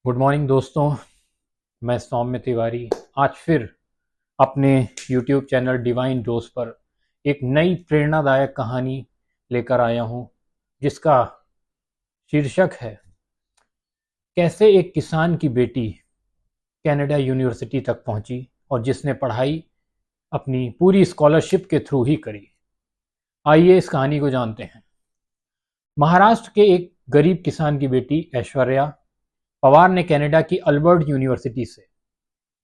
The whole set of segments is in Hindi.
गुड मॉर्निंग दोस्तों। मैं सौम्य तिवारी आज फिर अपने YouTube चैनल डिवाइन डोज पर एक नई प्रेरणादायक कहानी लेकर आया हूं, जिसका शीर्षक है कैसे एक किसान की बेटी कनाडा यूनिवर्सिटी तक पहुंची और जिसने पढ़ाई अपनी पूरी स्कॉलरशिप के थ्रू ही करी। आइए इस कहानी को जानते हैं। महाराष्ट्र के एक गरीब किसान की बेटी ऐश्वर्या पवार ने कनाडा की अल्बर्ट यूनिवर्सिटी से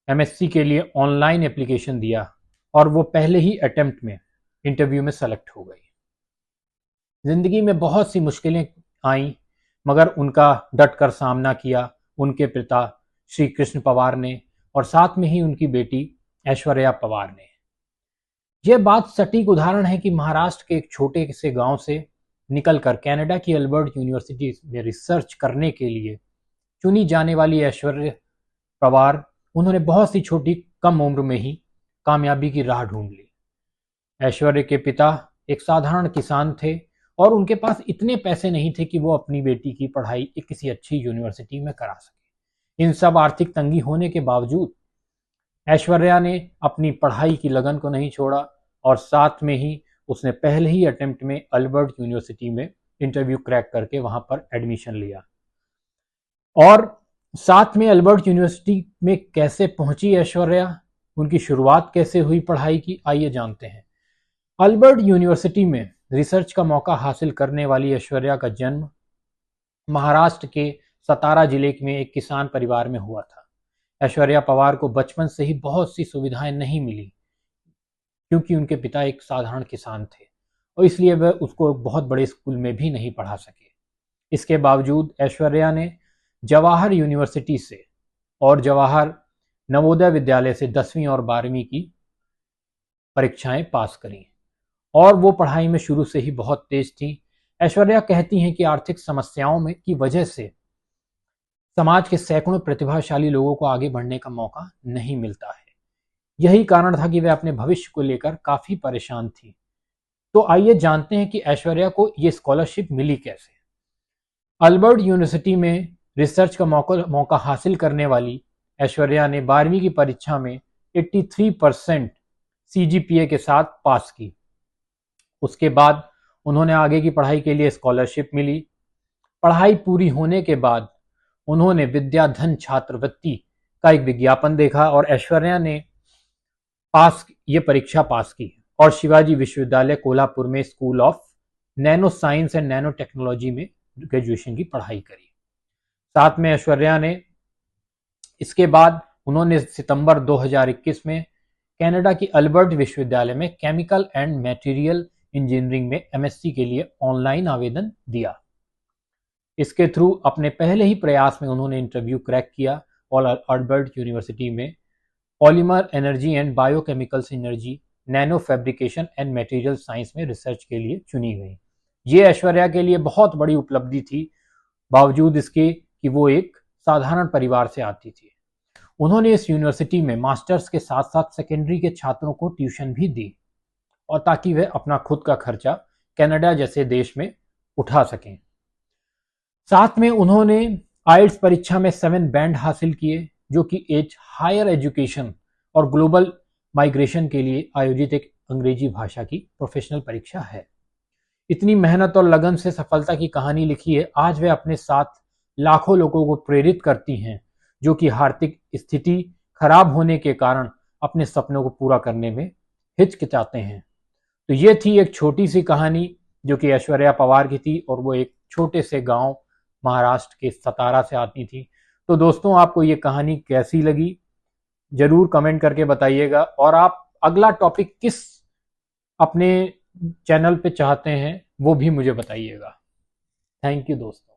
एमएससी के लिए ऑनलाइन एप्लीकेशन दिया और वो पहले ही अटेम्प्ट में इंटरव्यू में सेलेक्ट हो गई। जिंदगी में बहुत सी मुश्किलें आईं, मगर उनका डट कर सामना किया उनके पिता श्री कृष्ण पवार ने और साथ में ही उनकी बेटी ऐश्वर्या पवार ने। यह बात सटीक उदाहरण है कि महाराष्ट्र के एक छोटे से गांव से निकलकर कनाडा की अल्बर्ट यूनिवर्सिटी में रिसर्च करने के लिए चुनी जाने वाली ऐश्वर्या पवार, उन्होंने बहुत सी छोटी कम उम्र में ही कामयाबी की राह ढूंढ ली। ऐश्वर्या के पिता एक साधारण किसान थे और उनके पास इतने पैसे नहीं थे कि वो अपनी बेटी की पढ़ाई किसी अच्छी यूनिवर्सिटी में करा सके। इन सब आर्थिक तंगी होने के बावजूद ऐश्वर्या ने अपनी पढ़ाई की लगन को नहीं छोड़ा और साथ में ही उसने पहले ही अटेम्प्ट में अल्बर्ट यूनिवर्सिटी में इंटरव्यू क्रैक करके वहां पर एडमिशन लिया। और साथ में अल्बर्ट यूनिवर्सिटी में कैसे पहुंची ऐश्वर्या, उनकी शुरुआत कैसे हुई पढ़ाई की, आइए जानते हैं। अल्बर्ट यूनिवर्सिटी में रिसर्च का मौका हासिल करने वाली ऐश्वर्या का जन्म महाराष्ट्र के सतारा जिले में एक किसान परिवार में हुआ था। ऐश्वर्या पवार को बचपन से ही बहुत सी सुविधाएं नहीं मिली क्योंकि उनके पिता एक साधारण किसान थे और इसलिए वह उसको बहुत बड़े स्कूल में भी नहीं पढ़ा सके। इसके बावजूद ऐश्वर्या ने जवाहर यूनिवर्सिटी से और जवाहर नवोदय विद्यालय से 10वीं और 12वीं की परीक्षाएं पास करी और वो पढ़ाई में शुरू से ही बहुत तेज थी। ऐश्वर्या कहती हैं कि आर्थिक समस्याओं में की वजह से समाज के सैकड़ों प्रतिभाशाली लोगों को आगे बढ़ने का मौका नहीं मिलता है। यही कारण था कि वे अपने भविष्य को लेकर काफी परेशान थी। तो आइए जानते हैं कि ऐश्वर्या को ये स्कॉलरशिप मिली कैसे। अल्बर्ट यूनिवर्सिटी में रिसर्च का मौका हासिल करने वाली ऐश्वर्या ने 12वीं की परीक्षा में 83% सीजीपीए के साथ पास की। उसके बाद उन्होंने आगे की पढ़ाई के लिए स्कॉलरशिप मिली। पढ़ाई पूरी होने के बाद उन्होंने विद्याधन छात्रवृत्ति का एक विज्ञापन देखा और ऐश्वर्या ने ये परीक्षा पास की और शिवाजी विश्वविद्यालय कोल्हापुर में school of nano science and nano technology में ग्रेजुएशन की पढ़ाई करी। साथ में ऐश्वर्या ने इसके बाद उन्होंने सितंबर 2021 में कनाडा की अल्बर्ट विश्वविद्यालय में केमिकल एंड मटेरियल इंजीनियरिंग में एमएससी के लिए ऑनलाइन आवेदन दिया। इसके थ्रू अपने पहले ही प्रयास में उन्होंने इंटरव्यू क्रैक किया और अल्बर्ट यूनिवर्सिटी में polymer energy and biochemical synergy, nano fabrication and material science में रिसर्च के लिए चुनी गई। ये ऐश्वर्या के लिए बहुत बड़ी उपलब्धि थी, बावजूद इसके कि वो एक साधारण परिवार से आती थी। उन्होंने इस यूनिवर्सिटी में मास्टर्स के साथ साथ सेकेंडरी के छात्रों को ट्यूशन भी दी और ताकि वे अपना खुद का खर्चा कनाडा जैसे देश में उठा सकें। साथ में उन्होंने आइल्स परीक्षा में 7 बैंड हासिल किए, जो कि एक हायर एजुकेशन और ग्लोबल माइग्रेशन के लिए आयोजित एक अंग्रेजी भाषा की प्रोफेशनल परीक्षा है। इतनी मेहनत और लगन से सफलता की कहानी लिखी है। आज वे अपने साथ लाखों लोगों को प्रेरित करती हैं जो कि आर्थिक स्थिति खराब होने के कारण अपने सपनों को पूरा करने में हिचकिचाते हैं। तो ये थी एक छोटी सी कहानी जो कि ऐश्वर्या पवार की थी और वो एक छोटे से गांव महाराष्ट्र के सतारा से आती थी। तो दोस्तों, आपको ये कहानी कैसी लगी जरूर कमेंट करके बताइएगा और आप अगला टॉपिक किस अपने चैनल पे चाहते हैं वो भी मुझे बताइएगा। थैंक यू दोस्तों।